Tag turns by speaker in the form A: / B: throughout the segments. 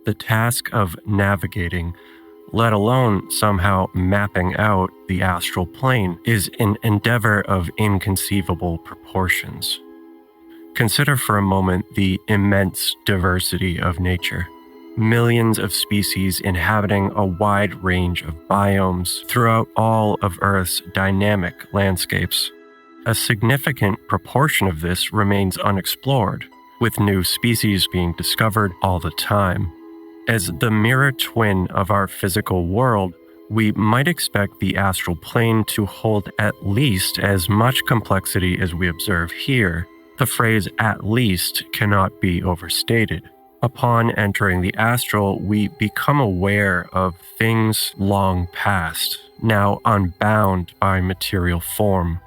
A: The task of navigating, let alone somehow mapping out the astral plane, is an endeavor of inconceivable proportions. Consider for a moment the immense diversity of nature. Millions of species inhabiting a wide range of biomes throughout all of Earth's dynamic landscapes. A significant proportion of this remains unexplored, with new species being discovered all the time. As the mirror twin of our physical world, we might expect the astral plane to hold at least as much complexity as we observe here. The phrase "at least" cannot be overstated. Upon entering the astral, we become aware of things long past, now unbound by material form,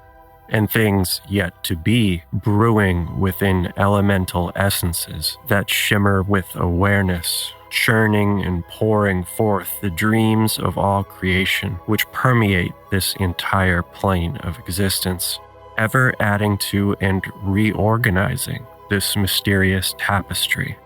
A: and things yet to be, brewing within elemental essences that shimmer with awareness, churning and pouring forth the dreams of all creation which permeate this entire plane of existence, ever adding to and reorganizing this mysterious tapestry.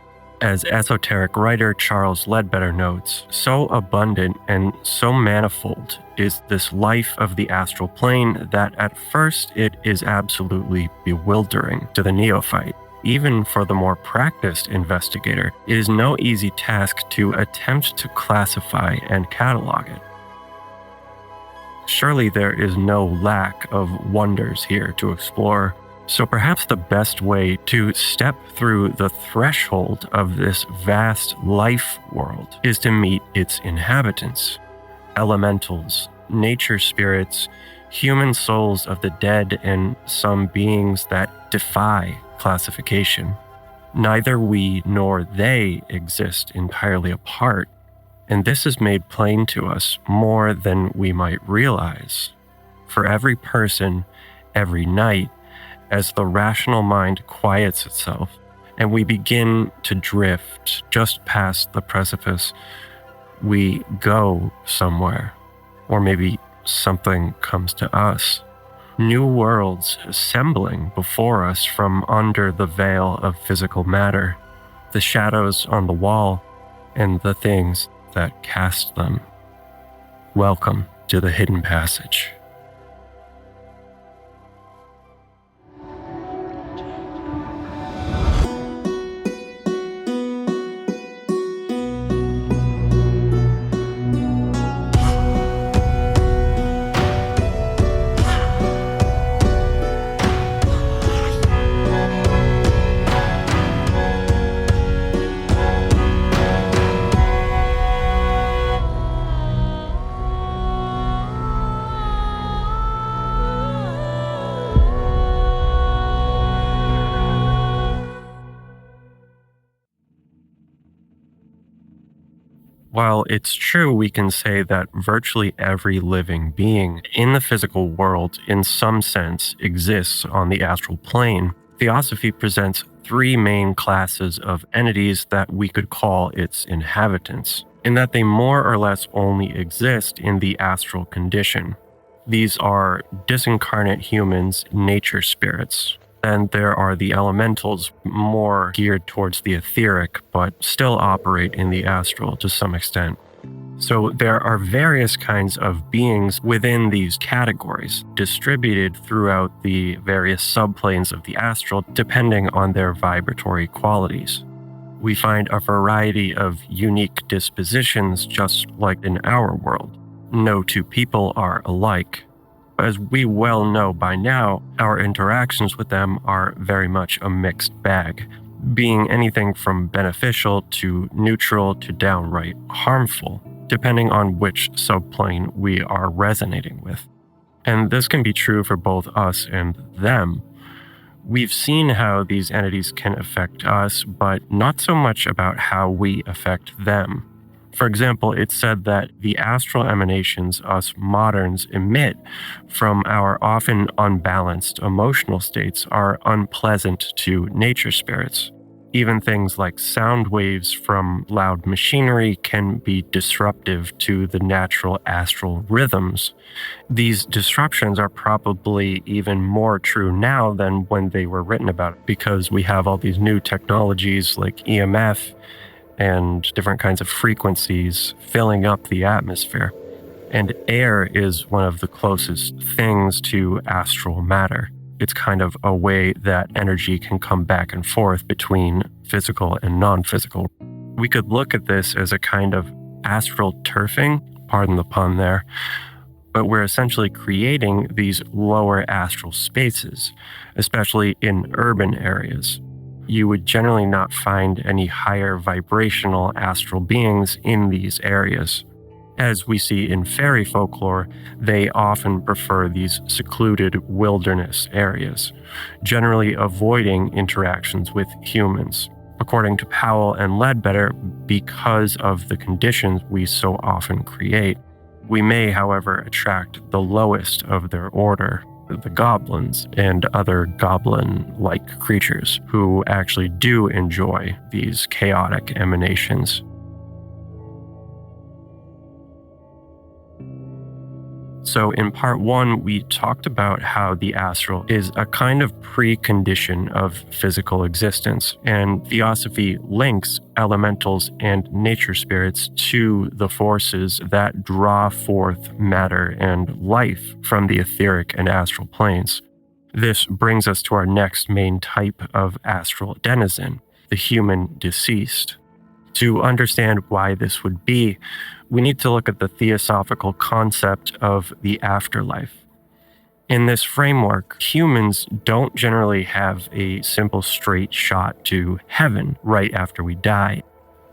A: As esoteric writer Charles Ledbetter notes, so abundant and so manifold is this life of the astral plane that at first it is absolutely bewildering to the neophyte. Even for the more practiced investigator, it is no easy task to attempt to classify and catalog it. Surely there is no lack of wonders here to explore. So perhaps the best way to step through the threshold of this vast life world is to meet its inhabitants, elementals, nature spirits, human souls of the dead, and some beings that defy classification. Neither we nor they exist entirely apart, and this is made plain to us more than we might realize. For every person, every night, as the rational mind quiets itself and we begin to drift just past the precipice, we go somewhere, or maybe something comes to us. New worlds assembling before us from under the veil of physical matter, the shadows on the wall, and the things that cast them. Welcome to the Hidden Passage. While it's true we can say that virtually every living being in the physical world in some sense exists on the astral plane, Theosophy presents three main classes of entities that we could call its inhabitants, in that they more or less only exist in the astral condition. These are disincarnate humans, nature spirits. Then there are the elementals, more geared towards the etheric, but still operate in the astral to some extent. So there are various kinds of beings within these categories, distributed throughout the various subplanes of the astral, depending on their vibratory qualities. We find a variety of unique dispositions just like in our world. No two people are alike. As we well know by now, our interactions with them are very much a mixed bag, being anything from beneficial to neutral to downright harmful, depending on which subplane we are resonating with. And this can be true for both us and them. We've seen how these entities can affect us, but not so much about how we affect them. For example, it's said that the astral emanations us moderns emit from our often unbalanced emotional states are unpleasant to nature spirits. Even things like sound waves from loud machinery can be disruptive to the natural astral rhythms. These disruptions are probably even more true now than when they were written about, because we have all these new technologies like EMF and different kinds of frequencies filling up the atmosphere. And air is one of the closest things to astral matter. It's kind of a way that energy can come back and forth between physical and non-physical. We could look at this as a kind of astral turfing, pardon the pun there, but we're essentially creating these lower astral spaces, especially in urban areas. You would generally not find any higher vibrational astral beings in these areas. As we see in fairy folklore, they often prefer these secluded wilderness areas, generally avoiding interactions with humans. According to Powell and Ledbetter, because of the conditions we so often create, we may, however, attract the lowest of their order, the goblins and other goblin-like creatures who actually do enjoy these chaotic emanations. So in part 1, we talked about how the astral is a kind of precondition of physical existence, and Theosophy links elementals and nature spirits to the forces that draw forth matter and life from the etheric and astral planes. This brings us to our next main type of astral denizen, the human deceased. To understand why this would be, we need to look at the theosophical concept of the afterlife. In this framework, humans don't generally have a simple straight shot to heaven right after we die.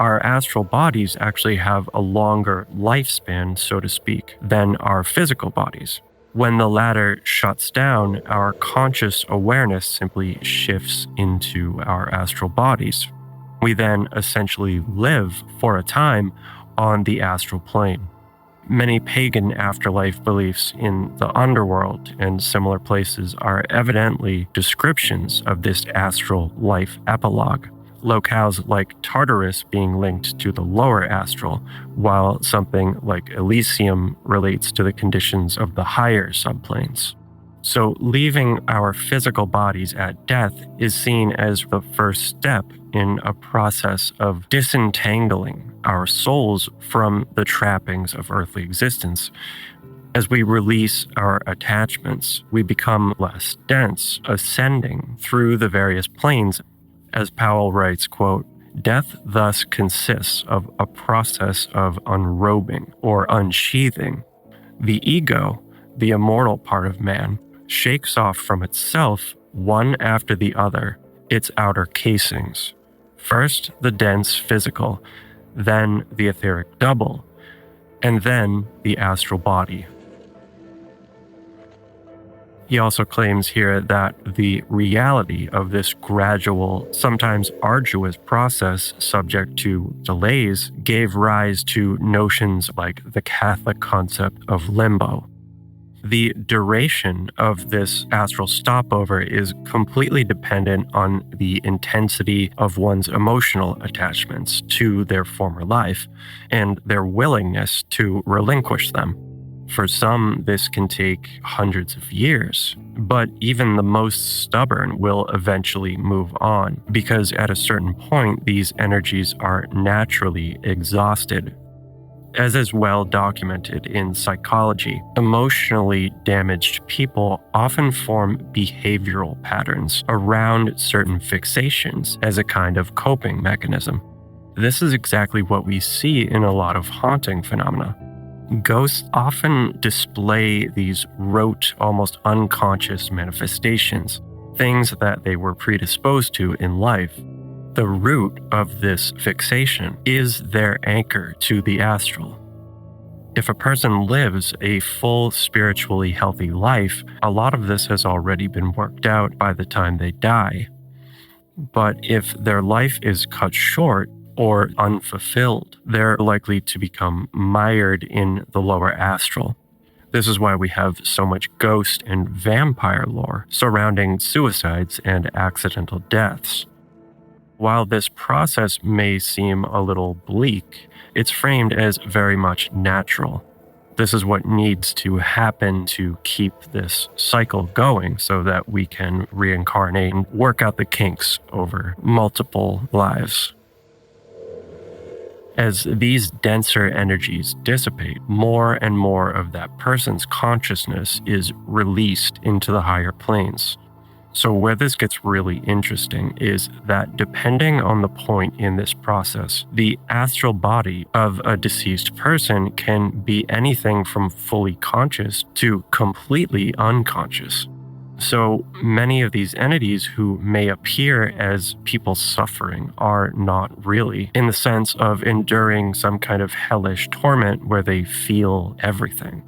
A: Our astral bodies actually have a longer lifespan, so to speak, than our physical bodies. When the latter shuts down, our conscious awareness simply shifts into our astral bodies. We then essentially live for a time on the astral plane. Many pagan afterlife beliefs in the underworld and similar places are evidently descriptions of this astral life epilogue, locales like Tartarus being linked to the lower astral, while something like Elysium relates to the conditions of the higher subplanes. So leaving our physical bodies at death is seen as the first step in a process of disentangling our souls from the trappings of earthly existence. As we release our attachments, we become less dense, ascending through the various planes. As Powell writes, quote, "Death thus consists of a process of unrobing or unsheathing. The ego, the immortal part of man, shakes off from itself, one after the other, its outer casings. First the dense physical, then the etheric double, and then the astral body." He also claims here that the reality of this gradual, sometimes arduous process subject to delays gave rise to notions like the Catholic concept of limbo. The duration of this astral stopover is completely dependent on the intensity of one's emotional attachments to their former life and their willingness to relinquish them. For some, this can take hundreds of years, but even the most stubborn will eventually move on because at a certain point, these energies are naturally exhausted. As is well documented in psychology, emotionally damaged people often form behavioral patterns around certain fixations as a kind of coping mechanism. This is exactly what we see in a lot of haunting phenomena. Ghosts often display these rote, almost unconscious manifestations, things that they were predisposed to in life. The root of this fixation is their anchor to the astral. If a person lives a full spiritually healthy life, a lot of this has already been worked out by the time they die. But if their life is cut short or unfulfilled, they're likely to become mired in the lower astral. This is why we have so much ghost and vampire lore surrounding suicides and accidental deaths. While this process may seem a little bleak, it's framed as very much natural. This is what needs to happen to keep this cycle going so that we can reincarnate and work out the kinks over multiple lives. As these denser energies dissipate, more and more of that person's consciousness is released into the higher planes. So where this gets really interesting is that depending on the point in this process, the astral body of a deceased person can be anything from fully conscious to completely unconscious. So many of these entities who may appear as people suffering are not really, in the sense of enduring some kind of hellish torment where they feel everything.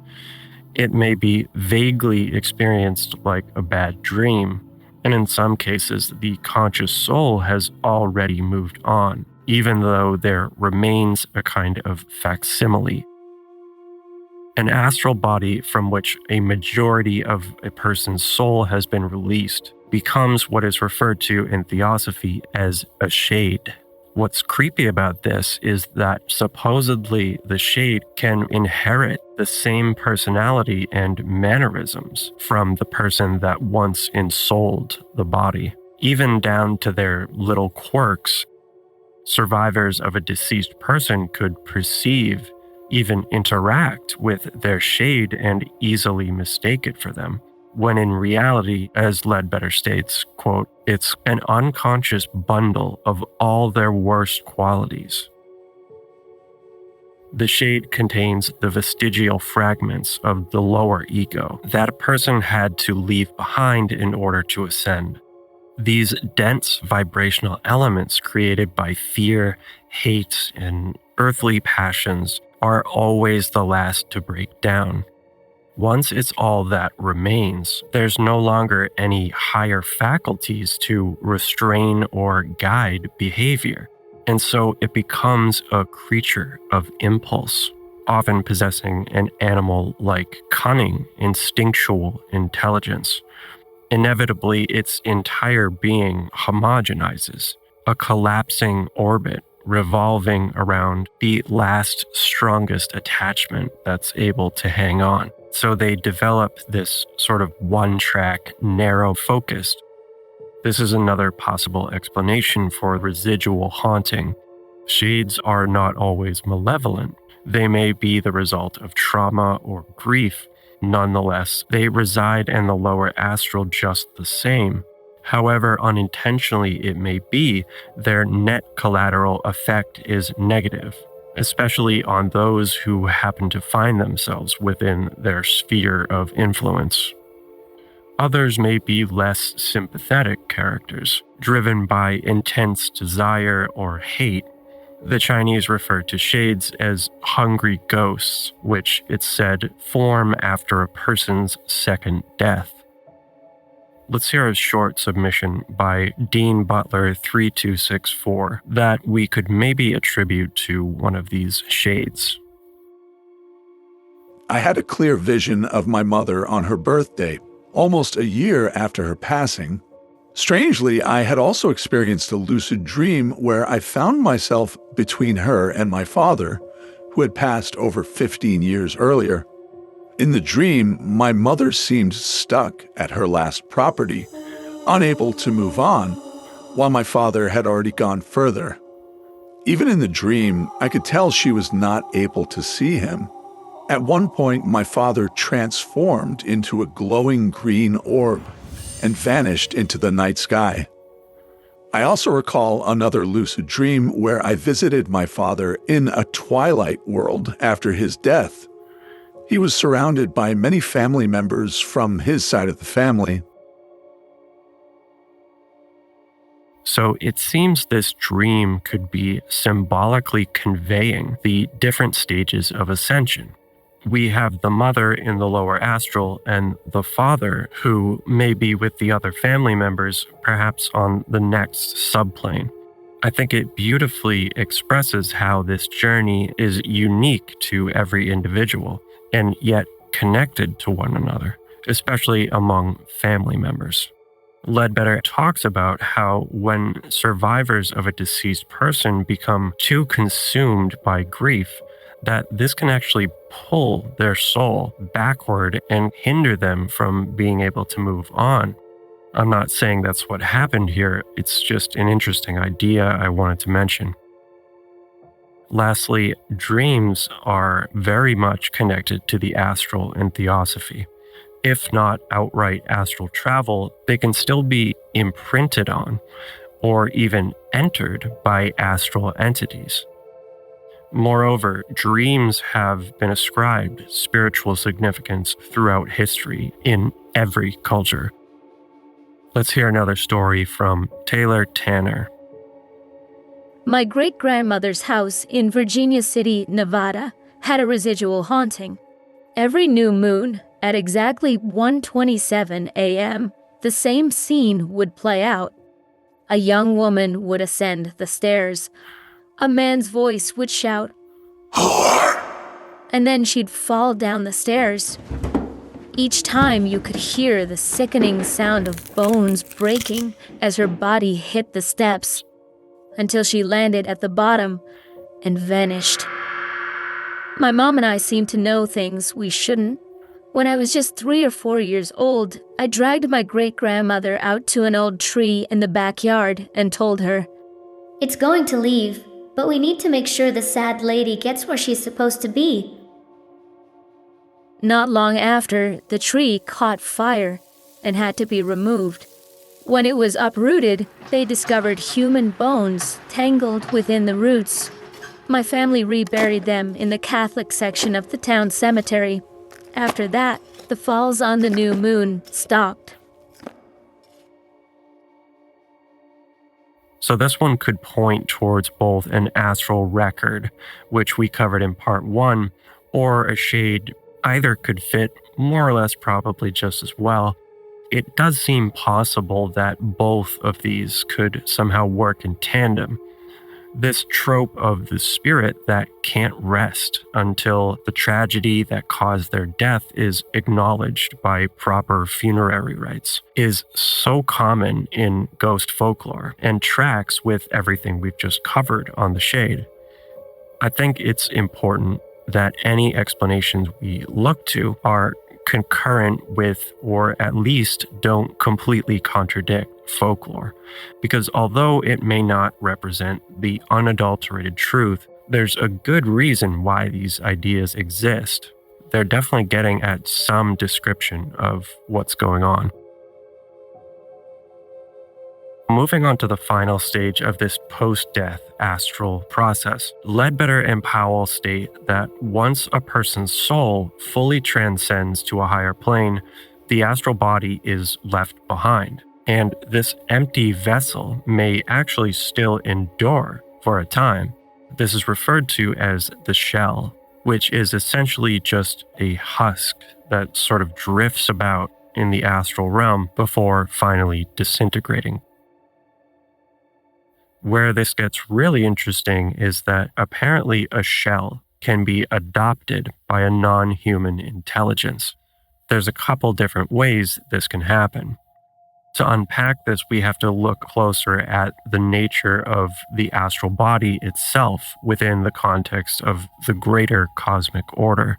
A: It may be vaguely experienced like a bad dream, and in some cases, the conscious soul has already moved on, even though there remains a kind of facsimile. An astral body from which a majority of a person's soul has been released becomes what is referred to in theosophy as a shade. What's creepy about this is that supposedly the shade can inherit the same personality and mannerisms from the person that once ensouled the body, even down to their little quirks. Survivors of a deceased person could perceive, even interact with their shade and easily mistake it for them, when in reality, as Ledbetter states, quote, it's an unconscious bundle of all their worst qualities. The shade contains the vestigial fragments of the lower ego that a person had to leave behind in order to ascend. These dense vibrational elements created by fear, hate, and earthly passions are always the last to break down. Once it's all that remains, there's no longer any higher faculties to restrain or guide behavior, and so it becomes a creature of impulse, often possessing an animal-like cunning, instinctual intelligence. Inevitably, its entire being homogenizes, a collapsing orbit revolving around the last strongest attachment that's able to hang on. So they develop this sort of one-track, narrow focus. This is another possible explanation for residual haunting. Shades are not always malevolent. They may be the result of trauma or grief. Nonetheless, they reside in the lower astral just the same. However unintentionally it may be, their net collateral effect is negative, especially on those who happen to find themselves within their sphere of influence. Others may be less sympathetic characters, driven by intense desire or hate. The Chinese refer to shades as hungry ghosts, which, it's said, form after a person's second death. Let's hear a short submission by Dean Butler 3264 that we could maybe attribute to one of these shades.
B: I had a clear vision of my mother on her birthday, almost a year after her passing. Strangely, I had also experienced a lucid dream where I found myself between her and my father, who had passed over 15 years earlier. In the dream, my mother seemed stuck at her last property, unable to move on, while my father had already gone further. Even in the dream, I could tell she was not able to see him. At one point, my father transformed into a glowing green orb and vanished into the night sky. I also recall another lucid dream where I visited my father in a twilight world after his death. He was surrounded by many family members from his side of the family.
A: So it seems this dream could be symbolically conveying the different stages of ascension. We have the mother in the lower astral and the father who may be with the other family members, perhaps on the next subplane. I think it beautifully expresses how this journey is unique to every individual and yet connected to one another, especially among family members. Ledbetter talks about how when survivors of a deceased person become too consumed by grief, that this can actually pull their soul backward and hinder them from being able to move on. I'm not saying that's what happened here, it's just an interesting idea I wanted to mention. Lastly, dreams are very much connected to the astral in theosophy. If not outright astral travel, they can still be imprinted on or even entered by astral entities. Moreover, dreams have been ascribed spiritual significance throughout history in every culture. Let's hear another story from Taylor Tanner.
C: My great-grandmother's house in Virginia City, Nevada, had a residual haunting. Every new moon, at exactly 1:27 a.m., the same scene would play out. A young woman would ascend the stairs. A man's voice would shout, "Whore!" And then she'd fall down the stairs. Each time you could hear the sickening sound of bones breaking as her body hit the steps, until she landed at the bottom and vanished. My mom and I seemed to know things we shouldn't. When I was just 3 or 4 years old, I dragged my great-grandmother out to an old tree in the backyard and told her,
D: "It's going to leave, but we need to make sure the sad lady gets where she's supposed to be."
C: Not long after, the tree caught fire and had to be removed. When it was uprooted, they discovered human bones tangled within the roots. My family reburied them in the Catholic section of the town cemetery. After that, the falls on the new moon stopped.
A: So this one could point towards both an astral record, which we covered in part 1, or a shade. Either could fit more or less probably just as well. It does seem possible that both of these could somehow work in tandem. This trope of the spirit that can't rest until the tragedy that caused their death is acknowledged by proper funerary rites is so common in ghost folklore and tracks with everything we've just covered on the shade. I think it's important that any explanations we look to are concurrent with, or at least don't completely contradict, folklore. Because although it may not represent the unadulterated truth, there's a good reason why these ideas exist. They're definitely getting at some description of what's going on. Moving on to the final stage of this post-death astral process, Ledbetter and Powell state that once a person's soul fully transcends to a higher plane, the astral body is left behind, and this empty vessel may actually still endure for a time. This is referred to as the shell, which is essentially just a husk that sort of drifts about in the astral realm before finally disintegrating. Where this gets really interesting is that apparently a shell can be adopted by a non-human intelligence. There's a couple different ways this can happen. To unpack this, we have to look closer at the nature of the astral body itself within the context of the greater cosmic order.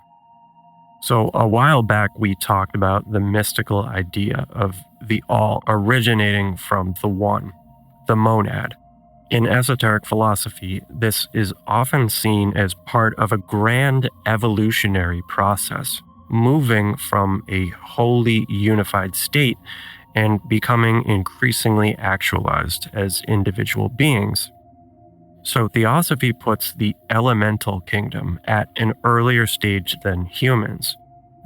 A: So a while back, we talked about the mystical idea of the all originating from the one, the monad. In esoteric philosophy, this is often seen as part of a grand evolutionary process, moving from a wholly unified state and becoming increasingly actualized as individual beings. So theosophy puts the elemental kingdom at an earlier stage than humans.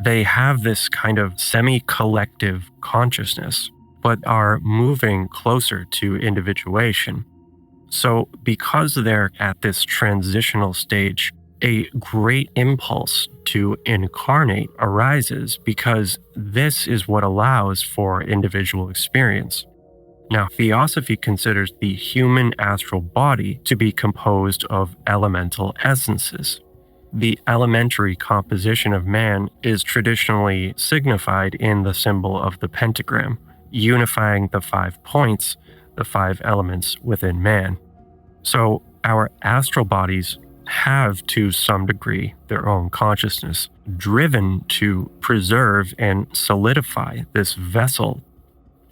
A: They have this kind of semi-collective consciousness, but are moving closer to individuation. So because they're at this transitional stage, a great impulse to incarnate arises because this is what allows for individual experience. Now, theosophy considers the human astral body to be composed of elemental essences. The elementary composition of man is traditionally signified in the symbol of the pentagram, unifying the 5 points, the 5 elements within man. So our astral bodies have, to some degree, their own consciousness, driven to preserve and solidify this vessel.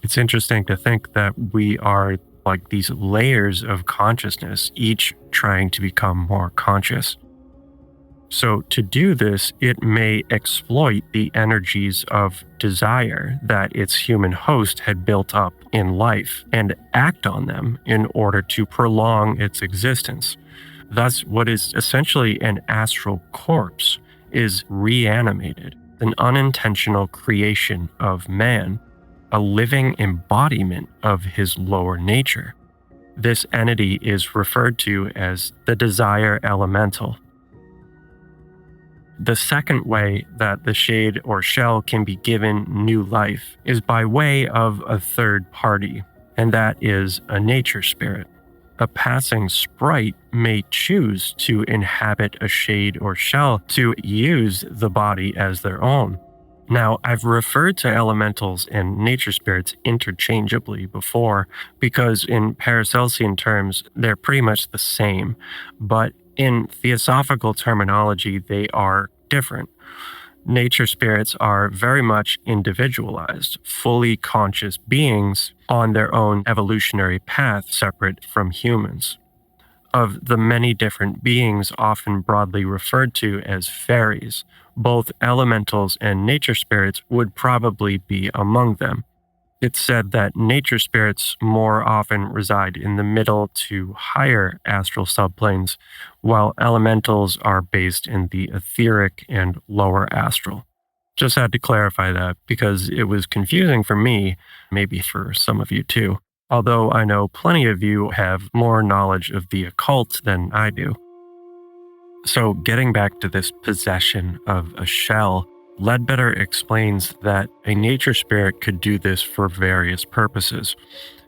A: It's interesting to think that we are like these layers of consciousness, each trying to become more conscious. So to do this, it may exploit the energies of desire that its human host had built up in life and act on them in order to prolong its existence. Thus, what is essentially an astral corpse is reanimated, an unintentional creation of man, a living embodiment of his lower nature. This entity is referred to as the desire elemental. The second way that the shade or shell can be given new life is by way of a third party, and that is a nature spirit. A passing sprite may choose to inhabit a shade or shell to use the body as their own. Now, I've referred to elementals and nature spirits interchangeably before because in Paracelsian terms, they're pretty much the same, but in theosophical terminology, they are different. Nature spirits are very much individualized, fully conscious beings on their own evolutionary path separate from humans. Of the many different beings often broadly referred to as fairies, both elementals and nature spirits would probably be among them. It's said that nature spirits more often reside in the middle to higher astral subplanes, while elementals are based in the etheric and lower astral. Just had to clarify that because it was confusing for me, maybe for some of you too, although I know plenty of you have more knowledge of the occult than I do. So getting back to this possession of a shell, Ledbetter explains that a nature spirit could do this for various purposes,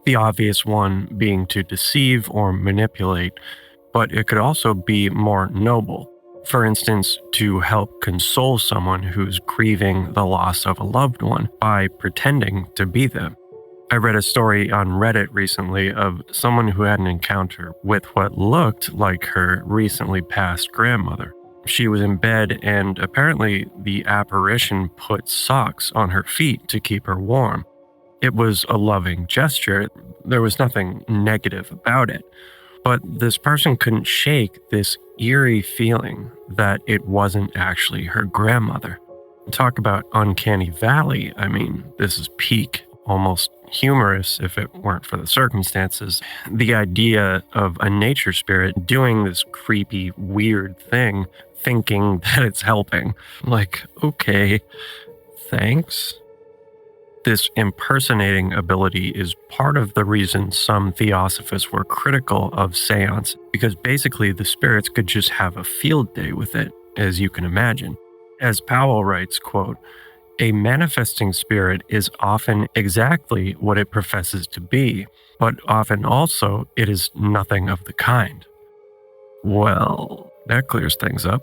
A: the obvious one being to deceive or manipulate, but it could also be more noble. For instance, to help console someone who's grieving the loss of a loved one by pretending to be them. I read a story on Reddit recently of someone who had an encounter with what looked like her recently passed grandmother. She was in bed and apparently the apparition put socks on her feet to keep her warm. It was a loving gesture. There was nothing negative about it. But this person couldn't shake this eerie feeling that it wasn't actually her grandmother. Talk about uncanny valley. I mean, this is peak, almost humorous if it weren't for the circumstances. The idea of a nature spirit doing this creepy, weird thing, thinking that it's helping. Like, okay, thanks. This impersonating ability is part of the reason some theosophists were critical of seance, because basically the spirits could just have a field day with it, as you can imagine. As Powell writes, quote, "A manifesting spirit is often exactly what it professes to be, but often also it is nothing of the kind." Well, that clears things up.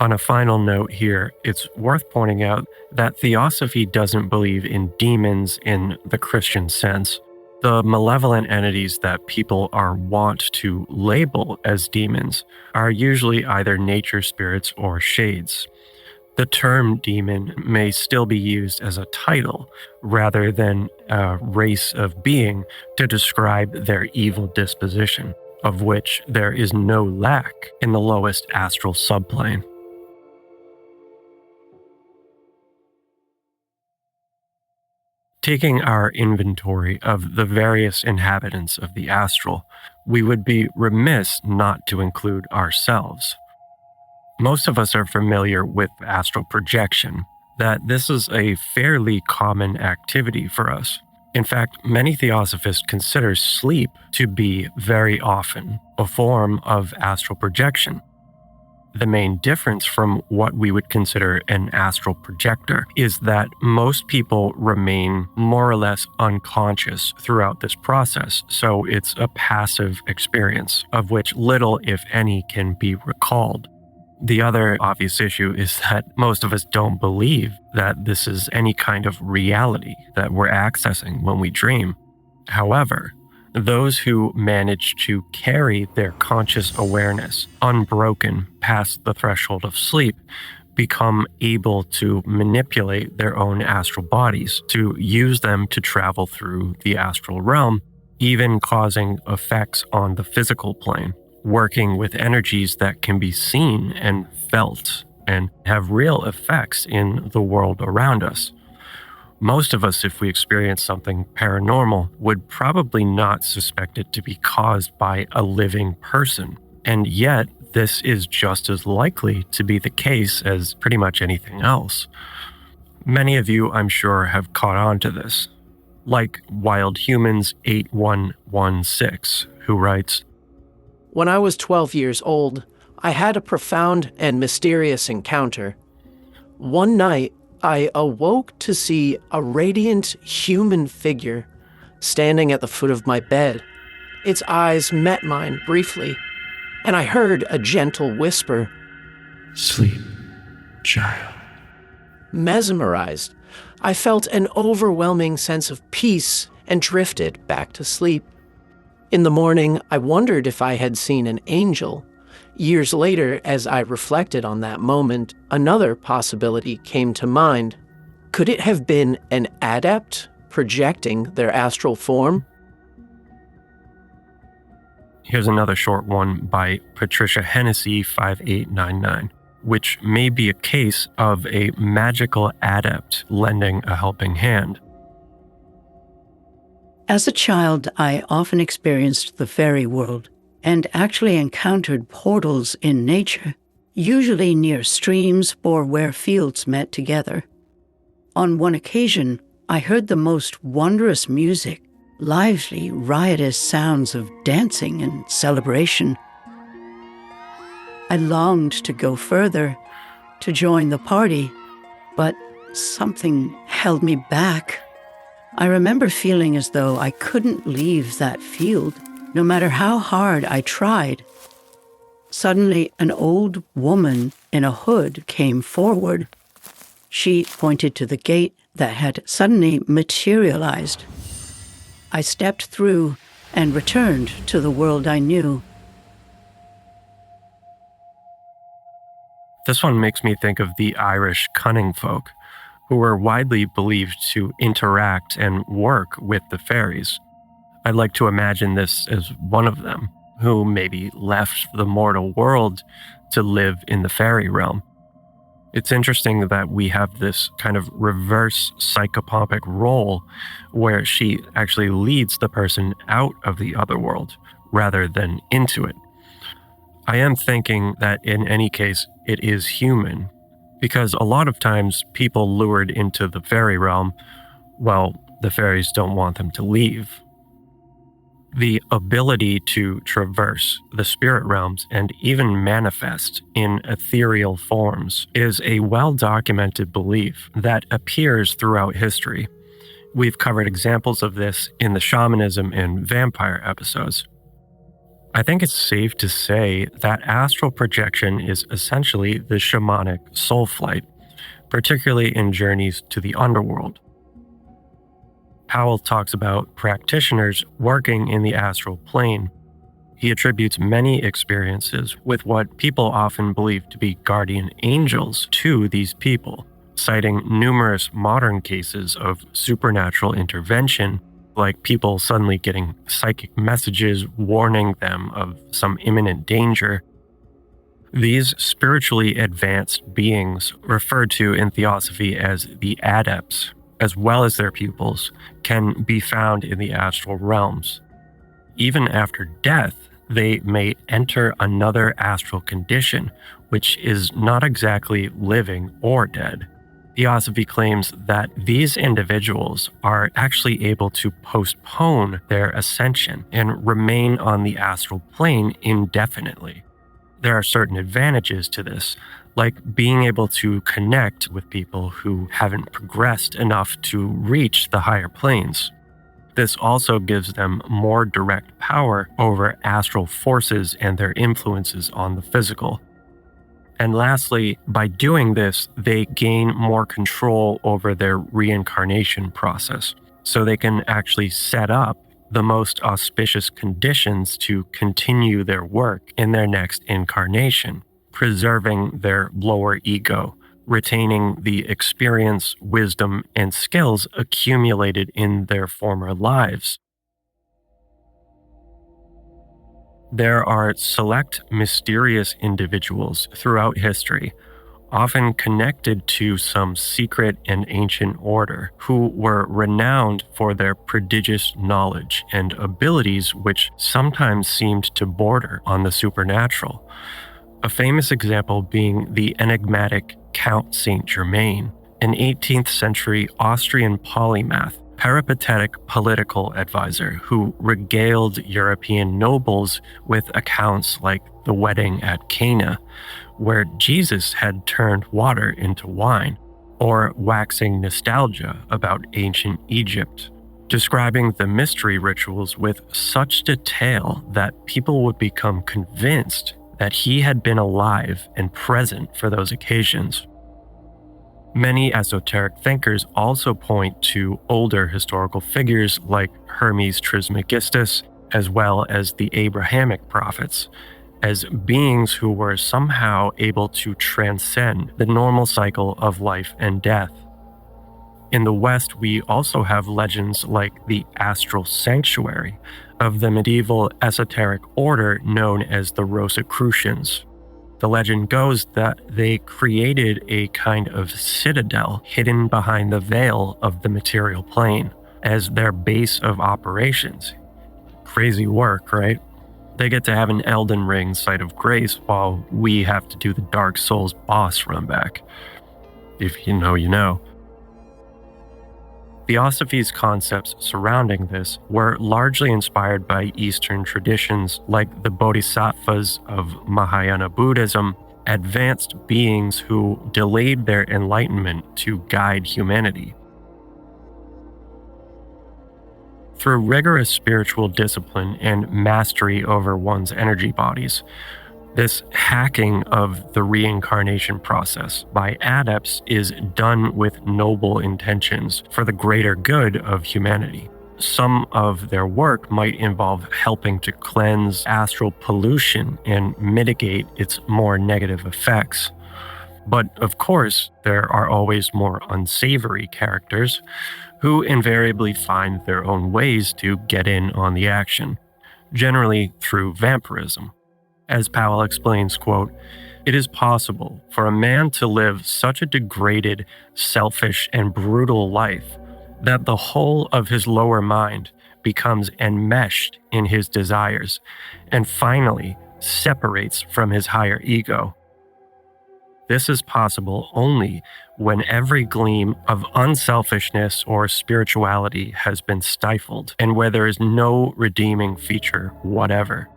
A: On a final note here, it's worth pointing out that theosophy doesn't believe in demons in the Christian sense. The malevolent entities that people are wont to label as demons are usually either nature spirits or shades. The term demon may still be used as a title rather than a race of being to describe their evil disposition, of which there is no lack in the lowest astral subplane. Taking our inventory of the various inhabitants of the astral, we would be remiss not to include ourselves. Most of us are familiar with astral projection, that this is a fairly common activity for us. In fact, many theosophists consider sleep to be very often a form of astral projection. The main difference from what we would consider an astral projector is that most people remain more or less unconscious throughout this process, so it's a passive experience of which little, if any, can be recalled. The other obvious issue is that most of us don't believe that this is any kind of reality that we're accessing when we dream. However, those who manage to carry their conscious awareness unbroken past the threshold of sleep become able to manipulate their own astral bodies, to use them to travel through the astral realm, even causing effects on the physical plane, working with energies that can be seen and felt and have real effects in the world around us. Most of us, if we experience something paranormal, would probably not suspect it to be caused by a living person. And yet, this is just as likely to be the case as pretty much anything else. Many of you, I'm sure, have caught on to this, like Wild Humans 8116, who writes,
E: "When I was 12 years old, I had a profound and mysterious encounter. One night, I awoke to see a radiant human figure standing at the foot of my bed. Its eyes met mine briefly, and I heard a gentle whisper,
F: 'Sleep, child.'
E: Mesmerized, I felt an overwhelming sense of peace and drifted back to sleep. In the morning, I wondered if I had seen an angel. Years later, as I reflected on that moment, another possibility came to mind. Could it have been an adept projecting their astral form?"
A: Here's another short one by Patricia Hennessy 5899, which may be a case of a magical adept lending a helping hand.
G: As a child, I often experienced the fairy world and actually encountered portals in nature, usually near streams or where fields met together. On one occasion, I heard the most wondrous music, lively, riotous sounds of dancing and celebration. I longed to go further, to join the party, but something held me back. I remember feeling as though I couldn't leave that field, no matter how hard I tried. Suddenly, an old woman in a hood came forward. She pointed to the gate that had suddenly materialized. I stepped through and returned to the world I knew.
A: This one makes me think of the Irish cunning folk, who were widely believed to interact and work with the fairies. I'd like to imagine this as one of them, who maybe left the mortal world to live in the fairy realm. It's interesting that we have this kind of reverse psychopompic role where she actually leads the person out of the other world rather than into it. I am thinking that in any case, it is human, because a lot of times people lured into the fairy realm, well, the fairies don't want them to leave. The ability to traverse the spirit realms and even manifest in ethereal forms is a well-documented belief that appears throughout history. We've covered examples of this in the shamanism and vampire episodes. I think it's safe to say that astral projection is essentially the shamanic soul flight, particularly in journeys to the underworld. Powell talks about practitioners working in the astral plane. He attributes many experiences with what people often believe to be guardian angels to these people, citing numerous modern cases of supernatural intervention, like people suddenly getting psychic messages warning them of some imminent danger. These spiritually advanced beings, referred to in Theosophy as the Adepts, as well as their pupils, can be found in the astral realms. Even after death, they may enter another astral condition, which is not exactly living or dead. Theosophy claims that these individuals are actually able to postpone their ascension and remain on the astral plane indefinitely. There are certain advantages to this, like being able to connect with people who haven't progressed enough to reach the higher planes. This also gives them more direct power over astral forces and their influences on the physical. And lastly, by doing this, they gain more control over their reincarnation process, so they can actually set up the most auspicious conditions to continue their work in their next incarnation, preserving their lower ego retaining the experience, wisdom, and skills accumulated in their former lives. There are select mysterious individuals throughout history, often connected to some secret and ancient order, who were renowned for their prodigious knowledge and abilities, which sometimes seemed to border on the supernatural. A famous example being the enigmatic Count Saint Germain, an 18th century Austrian polymath, peripatetic political advisor who regaled European nobles with accounts like the wedding at Cana, where Jesus had turned water into wine, or waxing nostalgia about ancient Egypt, describing the mystery rituals with such detail that people would become convinced that he had been alive and present for those occasions. Many esoteric thinkers also point to older historical figures like Hermes Trismegistus, as well as the Abrahamic prophets, as beings who were somehow able to transcend the normal cycle of life and death. In the West, we also have legends like the Astral Sanctuary of the medieval esoteric order known as the Rosicrucians. The legend goes that they created a kind of citadel hidden behind the veil of the material plane as their base of operations. Crazy work, right? They get to have an Elden Ring site of grace while we have to do the Dark Souls boss run back. If you know, you know. Theosophy's concepts surrounding this were largely inspired by Eastern traditions like the Bodhisattvas of Mahayana Buddhism, advanced beings who delayed their enlightenment to guide humanity. Through rigorous spiritual discipline and mastery over one's energy bodies, this hacking of the reincarnation process by adepts is done with noble intentions for the greater good of humanity. Some of their work might involve helping to cleanse astral pollution and mitigate its more negative effects. But of course, there are always more unsavory characters who invariably find their own ways to get in on the action, generally through vampirism. As Powell explains, quote, "It is possible for a man to live such a degraded, selfish, and brutal life that the whole of his lower mind becomes enmeshed in his desires and finally separates from his higher ego. This is possible only when every gleam of unselfishness or spirituality has been stifled and where there is no redeeming feature whatever.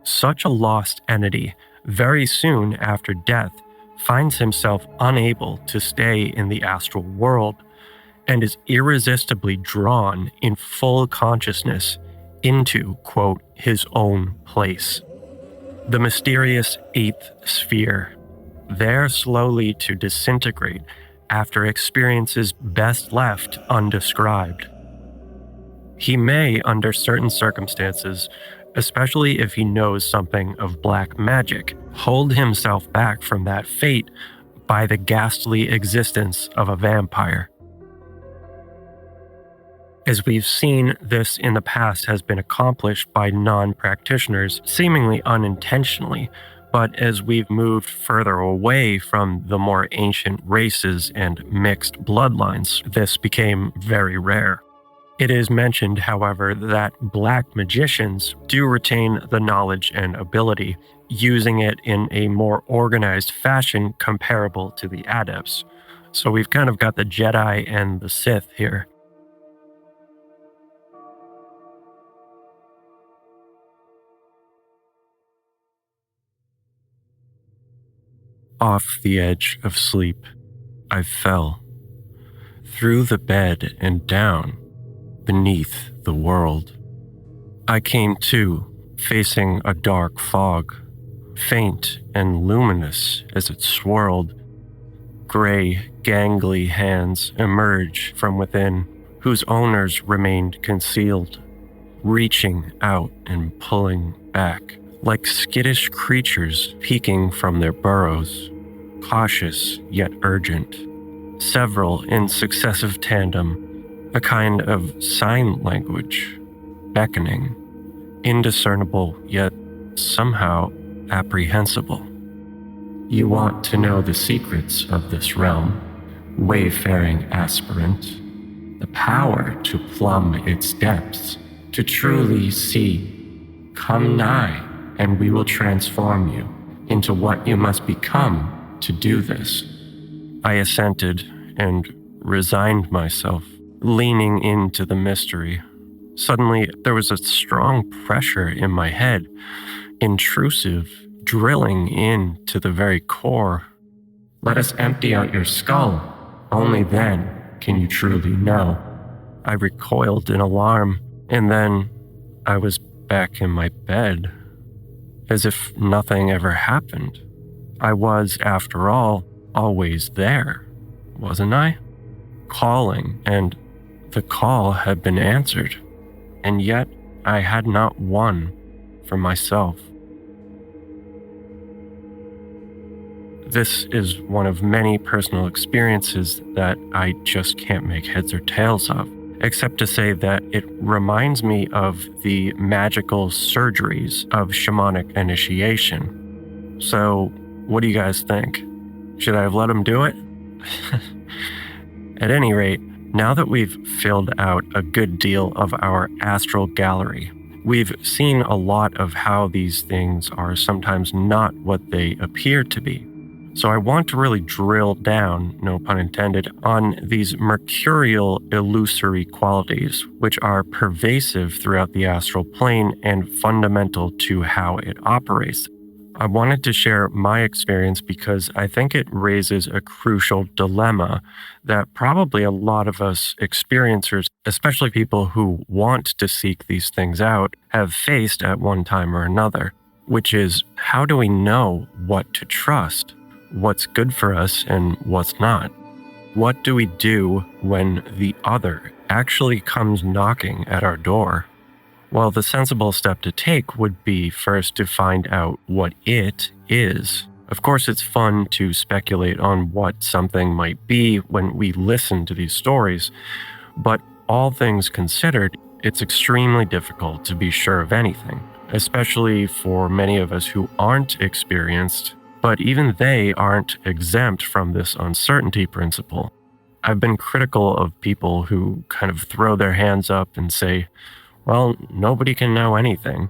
A: Such a lost entity, very soon after death, finds himself unable to stay in the astral world and is irresistibly drawn in full consciousness into, quote, his own place. The mysterious eighth sphere, there slowly to disintegrate after experiences best left undescribed. He may, under certain circumstances, especially if he knows something of black magic, hold himself back from that fate by the ghastly existence of a vampire. As we've seen, this in the past has been accomplished by non-practitioners seemingly unintentionally, but as we've moved further away from the more ancient races and mixed bloodlines, this became very rare. It is mentioned, however, that black magicians do retain the knowledge and ability, using it in a more organized fashion comparable to the Adepts. So we've kind of got the Jedi and the Sith here. Off the edge of sleep, I fell, through the bed and down, beneath the world. I came to, facing a dark fog, faint and luminous as it swirled. Gray, gangly hands emerge from within, whose owners remained concealed, reaching out and pulling back, like skittish creatures peeking from their burrows. cautious yet urgent, several in successive tandem, a kind of sign language, beckoning, indiscernible yet somehow apprehensible. You want to know the secrets of this realm, wayfaring aspirant, the power to plumb its depths, to truly see. Come nigh, and we will transform you into what you must become to do this. I assented and resigned myself, leaning into the mystery. Suddenly, there was a strong pressure in my head, intrusive, drilling into the very core. Let us empty out your skull. Only then can you truly know. I recoiled in alarm, and then I was back in my bed, as if nothing ever happened. I was, after all, always there, wasn't I? Calling, and the call had been answered, and yet I had not won for myself. This is one of many personal experiences that I just can't make heads or tails of, except to say that it reminds me of the magical surgeries of shamanic initiation. So, what do you guys think? Should I have let him do it? At any rate, now that we've filled out a good deal of our astral gallery, we've seen a lot of how these things are sometimes not what they appear to be. So I want to really drill down, no pun intended, on these mercurial illusory qualities, which are pervasive throughout the astral plane and fundamental to how it operates. I wanted to share my experience because I think it raises a crucial dilemma that probably a lot of us experiencers, especially people who want to seek these things out, have faced at one time or another, which is, how do we know what to trust? What's good for us and what's not? What do we do when the other actually comes knocking at our door? Well, the sensible step to take would be first to find out what it is. Of course, it's fun to speculate on what something might be when we listen to these stories, but all things considered, it's extremely difficult to be sure of anything, especially for many of us who aren't experienced. But even they aren't exempt from this uncertainty principle. I've been critical of people who kind of throw their hands up and say, well, nobody can know anything,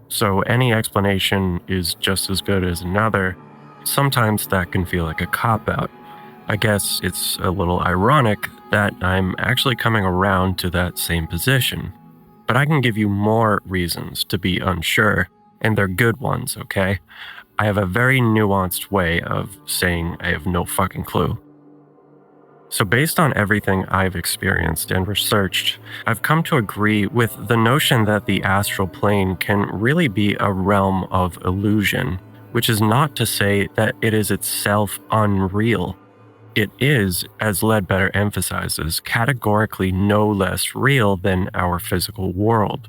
A: so any explanation is just as good as another. Sometimes that can feel like a cop-out. I guess it's a little ironic that I'm actually coming around to that same position. But I can give you more reasons to be unsure, and they're good ones, okay? I have a very nuanced way of saying I have no fucking clue. So based on everything I've experienced and researched, I've come to agree with the notion that the astral plane can really be a realm of illusion, which is not to say that it is itself unreal. It is, as Ledbetter emphasizes, categorically no less real than our physical world.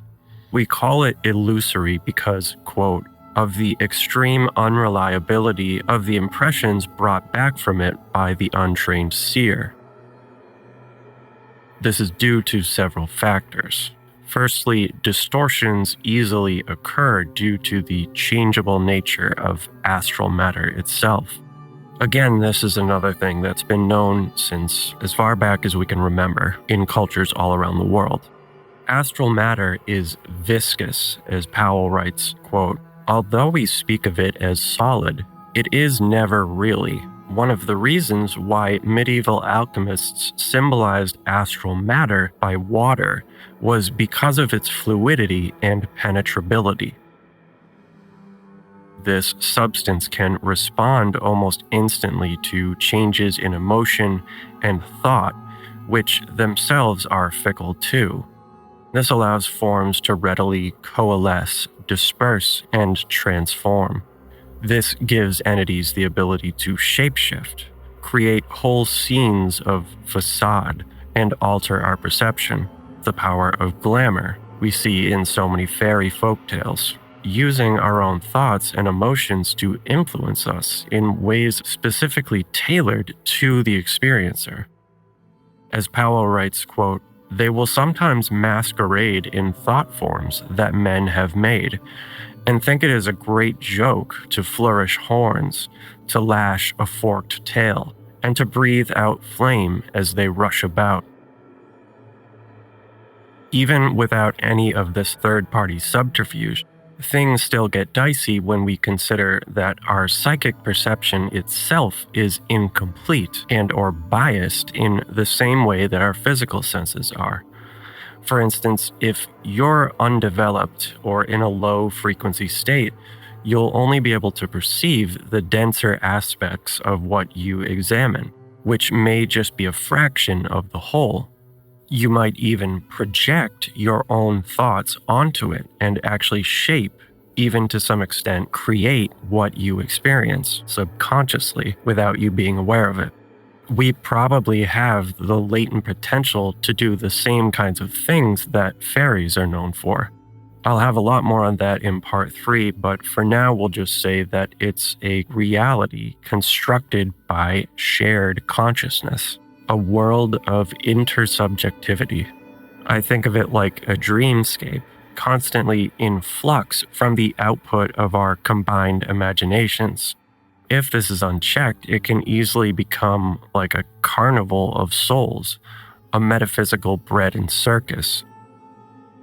A: We call it illusory because, quote, of the extreme unreliability of the impressions brought back from it by the untrained seer. This is due to several factors. Firstly, distortions easily occur due to the changeable nature of astral matter itself. Again, this is another thing that's been known since as far back as we can remember in cultures all around the world. Astral matter is viscous, as Powell writes, quote, although we speak of it as solid, it is never really. One of the reasons why medieval alchemists symbolized astral matter by water was because of its fluidity and penetrability. This substance can respond almost instantly to changes in emotion and thought, which themselves are fickle too. This allows forms to readily coalesce, disperse, and transform. This gives entities the ability to shapeshift, create whole scenes of facade, and alter our perception. The power of glamour we see in so many fairy folktales. using our own thoughts and emotions to influence us in ways specifically tailored to the experiencer. As Powell writes, quote, "They will sometimes masquerade in thought forms that men have made, and think it is a great joke to flourish horns, to lash a forked tail, and to breathe out flame as they rush about." Even without any of this third-party subterfuge, things still get dicey when we consider that our psychic perception itself is incomplete and or biased in the same way that our physical senses are. For instance, if you're undeveloped or in a low frequency state, you'll only be able to perceive the denser aspects of what you examine, which may just be a fraction of the whole. You might even project your own thoughts onto it and actually shape, even to some extent create what you experience subconsciously without you being aware of it. We probably have the latent potential to do the same kinds of things that fairies are known for. I'll have a lot more on that in part 3, but for now we'll just say that it's a reality constructed by shared consciousness. A world of intersubjectivity. I think of it like a dreamscape, constantly in flux from the output of our combined imaginations. If this is unchecked, it can easily become like a carnival of souls, a metaphysical bread and circus.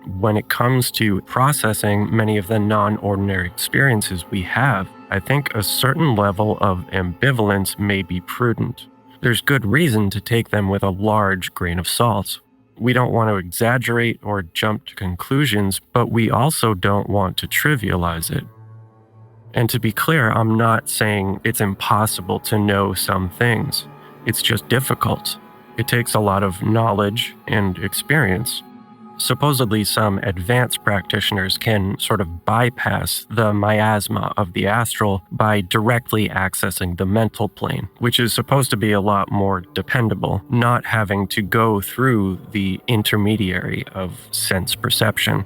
A: When it comes to processing many of the non-ordinary experiences we have, I think a certain level of ambivalence may be prudent. There's good reason to take them with a large grain of salt. We don't want to exaggerate or jump to conclusions, but we also don't want to trivialize it. And to be clear, I'm not saying it's impossible to know some things. It's just difficult. It takes a lot of knowledge and experience. Supposedly, some advanced practitioners can sort of bypass the miasma of the astral by directly accessing the mental plane, which is supposed to be a lot more dependable, not having to go through the intermediary of sense perception.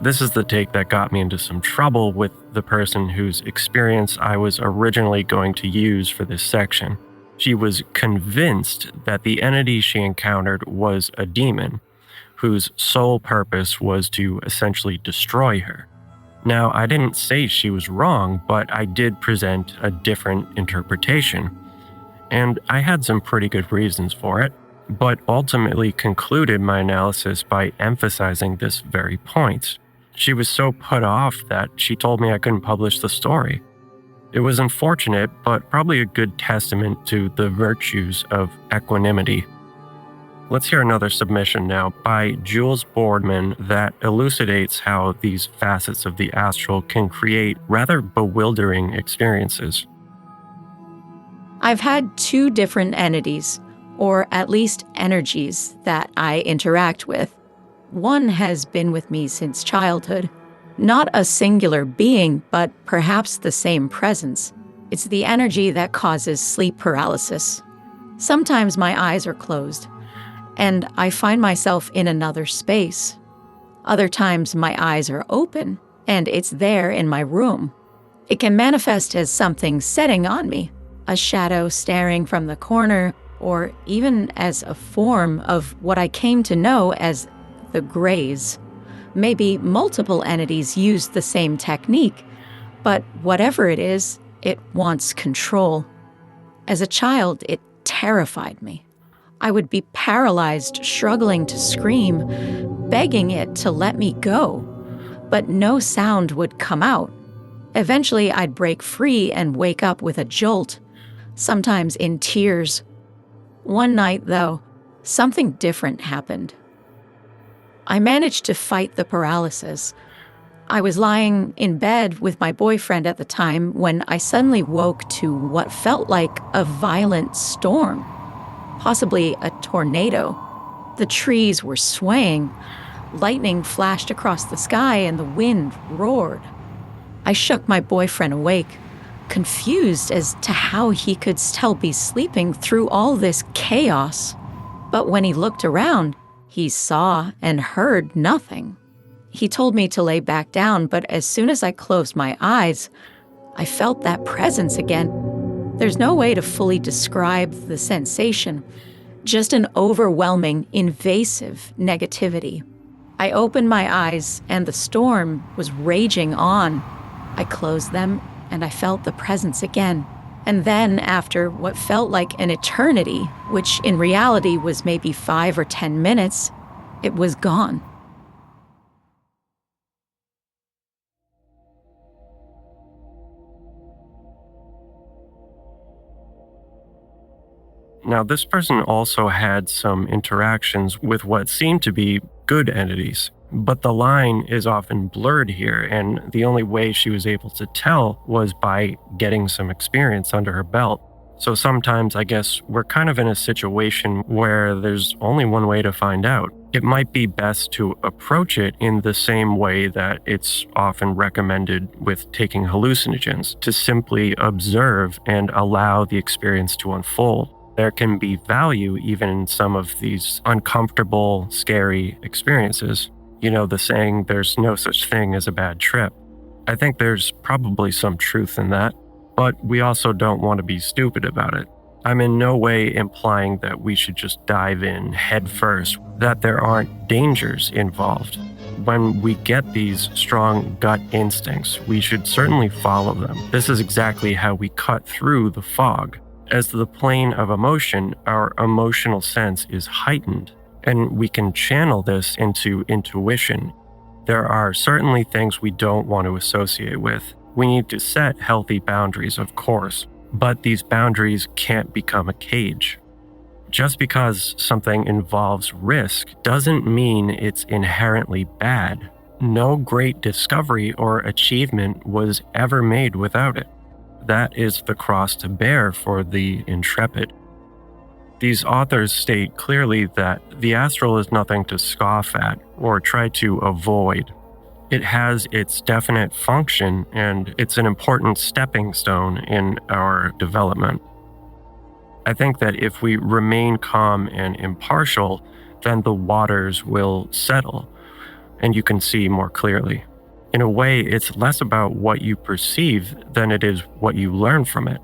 A: This is the take that got me into some trouble with the person whose experience I was originally going to use for this section. She was convinced that the entity she encountered was a demon, whose sole purpose was to essentially destroy her. Now, I didn't say she was wrong, but I did present a different interpretation. And I had some pretty good reasons for it, but ultimately concluded my analysis by emphasizing this very point. She was so put off that she told me I couldn't publish the story. It was unfortunate, but probably a good testament to the virtues of equanimity. Let's hear another submission now by Jules Boardman that elucidates how these facets of the astral can create rather bewildering experiences.
H: I've had 2 different entities, or at least energies, that I interact with. One has been with me since childhood. Not a singular being, but perhaps the same presence. It's the energy that causes sleep paralysis. Sometimes my eyes are closed, and I find myself in another space. Other times my eyes are open, and it's there in my room. It can manifest as something setting on me, a shadow staring from the corner, or even as a form of what I came to know as the Greys. Maybe multiple entities use the same technique, but whatever it is, it wants control. As a child, it terrified me. I would be paralyzed, struggling to scream, begging it to let me go, but no sound would come out. Eventually, I'd break free and wake up with a jolt, sometimes in tears. One night, though, something different happened. I managed to fight the paralysis. I was lying in bed with my boyfriend at the time when I suddenly woke to what felt like a violent storm, possibly a tornado. The trees were swaying, lightning flashed across the sky, and the wind roared. I shook my boyfriend awake, confused as to how he could still be sleeping through all this chaos. But when he looked around, he saw and heard nothing. He told me to lay back down, but as soon as I closed my eyes, I felt that presence again. There's no way to fully describe the sensation, just an overwhelming, invasive negativity. I opened my eyes, and the storm was raging on. I closed them, and I felt the presence again. And then, after what felt like an eternity, which in reality was maybe 5 or 10 minutes, it was gone.
A: Now, this person also had some interactions with what seemed to be good entities, but the line is often blurred here, and the only way she was able to tell was by getting some experience under her belt. So sometimes I guess we're kind of in a situation where there's only one way to find out. It might be best to approach it in the same way that it's often recommended with taking hallucinogens, to simply observe and allow the experience to unfold. There can be value even in some of these uncomfortable, scary experiences. You know the saying, there's no such thing as a bad trip. I think there's probably some truth in that, but we also don't want to be stupid about it. I'm in no way implying that we should just dive in head first, that there aren't dangers involved. When we get these strong gut instincts, we should certainly follow them. This is exactly how we cut through the fog. As the plane of emotion, our emotional sense is heightened, and we can channel this into intuition. There are certainly things we don't want to associate with. We need to set healthy boundaries, of course, but these boundaries can't become a cage. Just because something involves risk doesn't mean it's inherently bad. No great discovery or achievement was ever made without it. That is the cross to bear for the intrepid. These authors state clearly that the astral is nothing to scoff at or try to avoid. It has its definite function, and it's an important stepping stone in our development. I think that if we remain calm and impartial, then the waters will settle, and you can see more clearly. In a way, it's less about what you perceive than it is what you learn from it.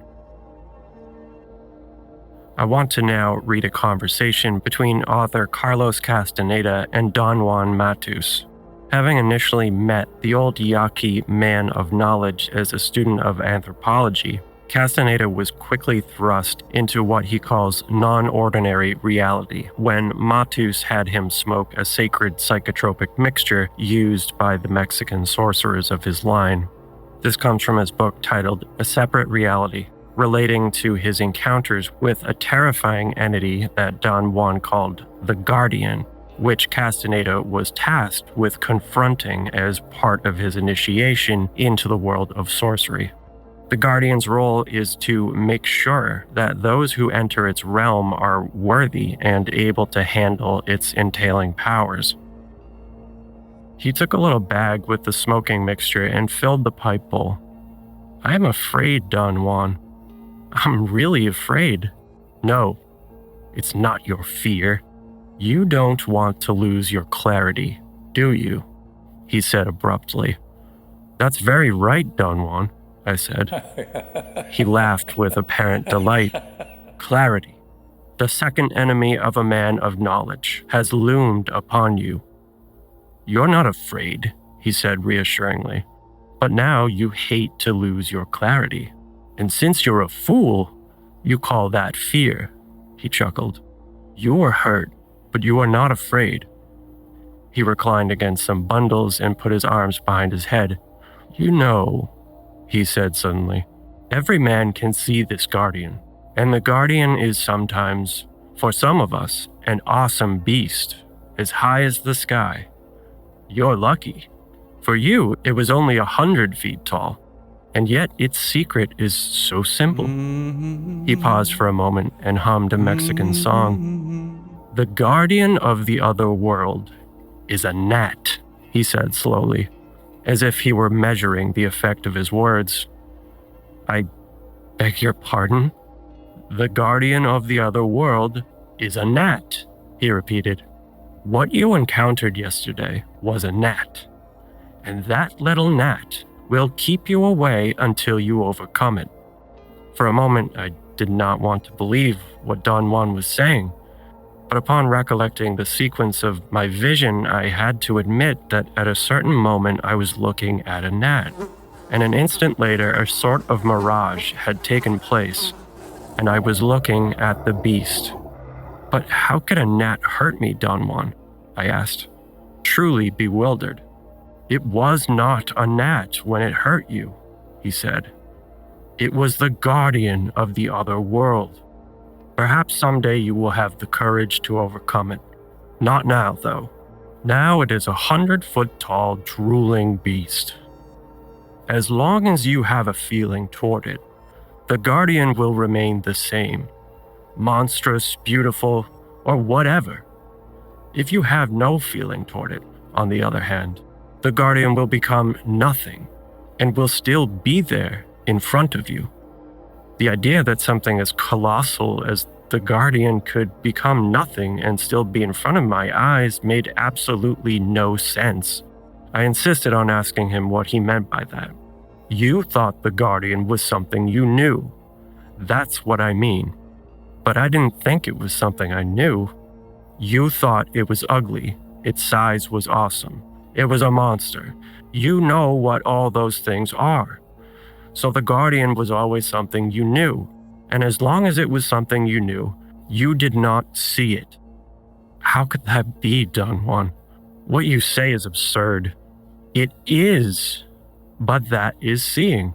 A: I want to now read a conversation between author Carlos Castaneda and Don Juan Matus. Having initially met the old Yaqui man of knowledge as a student of anthropology, Castaneda was quickly thrust into what he calls non-ordinary reality when Matus had him smoke a sacred psychotropic mixture used by the Mexican sorcerers of his line. This comes from his book titled A Separate Reality, relating to his encounters with a terrifying entity that Don Juan called the Guardian, which Castaneda was tasked with confronting as part of his initiation into the world of sorcery. The Guardian's role is to make sure that those who enter its realm are worthy and able to handle its entailing powers. He took a little bag with the smoking mixture and filled the pipe bowl. "I am afraid, Don Juan. I'm really afraid." "No, it's not your fear. You don't want to lose your clarity, do you?" he said abruptly. "That's very right, Don Juan," I said. He laughed with apparent delight. "Clarity, the second enemy of a man of knowledge, has loomed upon you. You're not afraid," he said reassuringly, "but now you hate to lose your clarity. And since you're a fool, you call that fear," he chuckled. "You are hurt, but you are not afraid." He reclined against some bundles and put his arms behind his head. "You know," he said suddenly, "every man can see this guardian, and the guardian is sometimes, for some of us, an awesome beast, as high as the sky. You're lucky. For you, it was only 100 feet tall, and yet its secret is so simple." He paused for a moment and hummed a Mexican song. "The guardian of the other world is a gnat," he said slowly, as if he were measuring the effect of his words. "I beg your pardon? The guardian of the other world is a gnat," he repeated. "What you encountered yesterday was a gnat. and that little gnat will keep you away until you overcome it. For a moment, I did not want to believe what Don Juan was saying, but upon recollecting the sequence of my vision, I had to admit that at a certain moment I was looking at a gnat, and an instant later a sort of mirage had taken place, and I was looking at the beast. But how could a gnat hurt me, Don Juan? I asked, truly bewildered. It was not a gnat when it hurt you, he said. It was the guardian of the other world. Perhaps someday you will have the courage to overcome it. Not now, though. Now it is 100-foot-tall, drooling beast. As long as you have a feeling toward it, the guardian will remain the same. Monstrous, beautiful, or whatever. If you have no feeling toward it, on the other hand, the guardian will become nothing and will still be there in front of you. The idea that something as colossal as the guardian could become nothing and still be in front of my eyes made absolutely no sense. I insisted on asking him what he meant by that. You thought the guardian was something you knew. That's what I mean. But I didn't think it was something I knew. You thought it was ugly. Its size was awesome. It was a monster. You know what all those things are. So the guardian was always something you knew. And as long as it was something you knew, you did not see it. How could that be, Don Juan? What you say is absurd. It is, but that is seeing.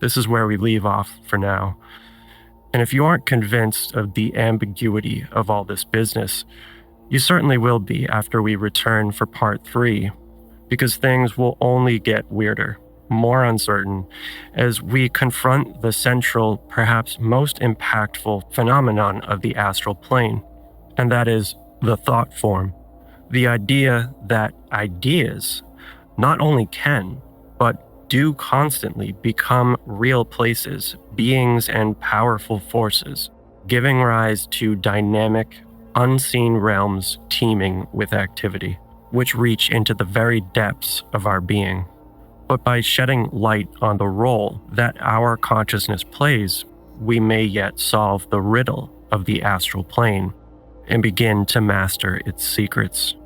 A: This is where we leave off for now. And if you aren't convinced of the ambiguity of all this business, you certainly will be after we return for part 3, because things will only get weirder, more uncertain, as we confront the central, perhaps most impactful phenomenon of the astral plane, and that is the thought form. The idea that ideas not only can, but do constantly become real places, beings, and powerful forces, giving rise to dynamic, unseen realms teeming with activity, which reach into the very depths of our being. But by shedding light on the role that our consciousness plays, we may yet solve the riddle of the astral plane and begin to master its secrets.